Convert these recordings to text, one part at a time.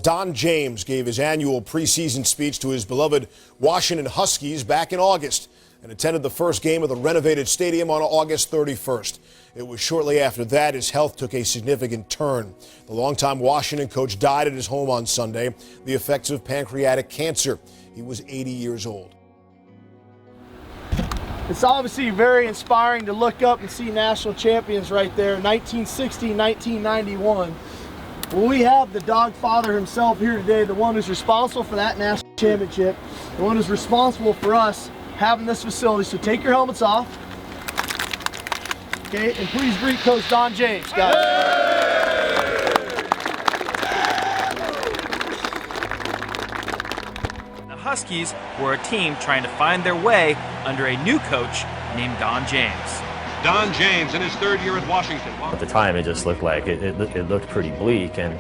Don James gave his annual preseason speech to his beloved Washington Huskies back in August and attended the first game of the renovated stadium on August 31st. It was shortly after that his health took a significant turn. The longtime Washington coach died at his home on Sunday, the effects of pancreatic cancer. He was 80 years old. It's obviously very inspiring to look up and see national champions right there, 1960, 1991. Well, we have the dog father himself here today, the one who's responsible for that national championship, the one who's responsible for us having this facility. So take your helmets off. Okay, and please greet Coach Don James, guys. The Huskies were a team trying to find their way under a new coach named Don James. Don James in his third year at Washington. At the time, it just looked like it looked pretty bleak, and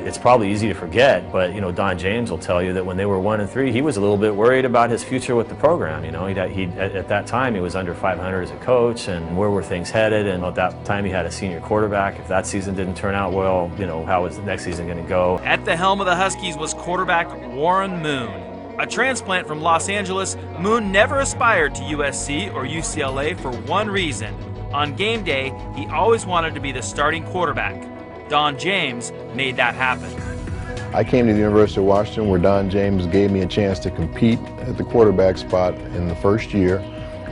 it's probably easy to forget. But you know, Don James will tell you that when they were 1-3, he was a little bit worried about his future with the program. You know, at that time he was under 500 as a coach, and where were things headed? And at that time he had a senior quarterback. If that season didn't turn out well, you know, how was the next season going to go? At the helm of the Huskies was quarterback Warren Moon. A transplant from Los Angeles, Moon never aspired to USC or UCLA for one reason. On game day, he always wanted to be the starting quarterback. Don James made that happen. I came to the University of Washington where Don James gave me a chance to compete at the quarterback spot in the first year.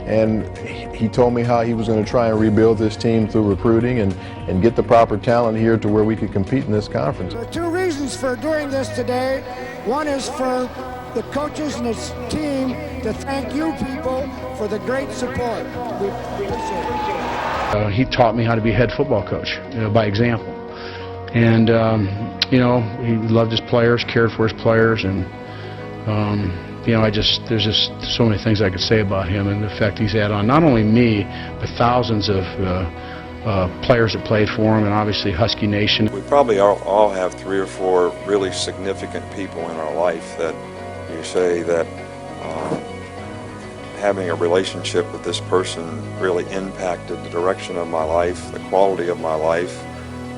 And he told me how he was going to try and rebuild this team through recruiting and get the proper talent here to where we could compete in this conference. There are two reasons for doing this today. One is for the coaches and his team to thank you people for the great support. We appreciate it. He taught me how to be a head football coach, by example. And, he loved his players, cared for his players, and, there's just so many things I could say about him and the effect he's had on not only me, but thousands of players that played for him, and obviously Husky Nation. We probably all have 3 or 4 really significant people in our life that you say that having a relationship with this person really impacted the direction of my life, the quality of my life,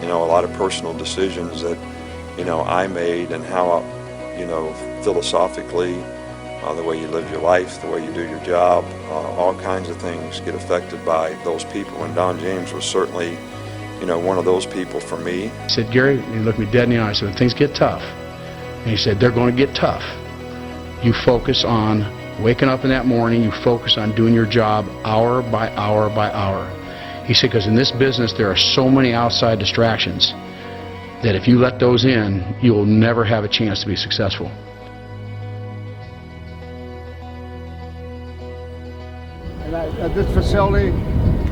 a lot of personal decisions that, I made, and how, philosophically, the way you live your life, the way you do your job, all kinds of things get affected by those people. And Don James was certainly, one of those people for me. He said, Gary, he looked me dead in the eye, when things get tough, and he said, they're going to get tough. You focus on waking up in that morning, you focus on doing your job hour by hour by hour. He said, because in this business there are so many outside distractions that if you let those in, you will never have a chance to be successful. And at this facility,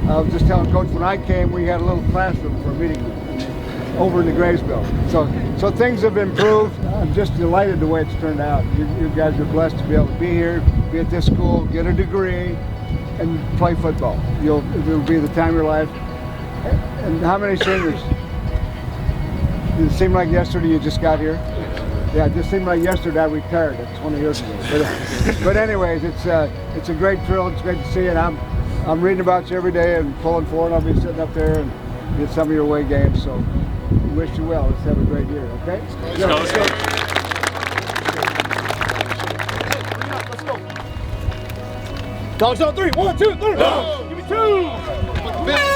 I was just telling Coach, when I came, we had a little classroom for a meeting over in the Graves building. So things have improved. I'm just delighted the way it's turned out. You guys are blessed to be able to be here, be at this school, get a degree, and play football. It'll be the time of your life. And how many seniors? Did it seem like yesterday you just got here? Yeah, it just seemed like yesterday I retired. It's 20 years ago. But anyways, it's a great thrill. It's great to see it. I'm reading about you every day and pulling for it. I'll be sitting up there and get some of your away games. So wish you well. Let's have a great year. Okay? Let's go. Let's go. Let's go. Dogs on 3. 1, 2, 3. Give me 2.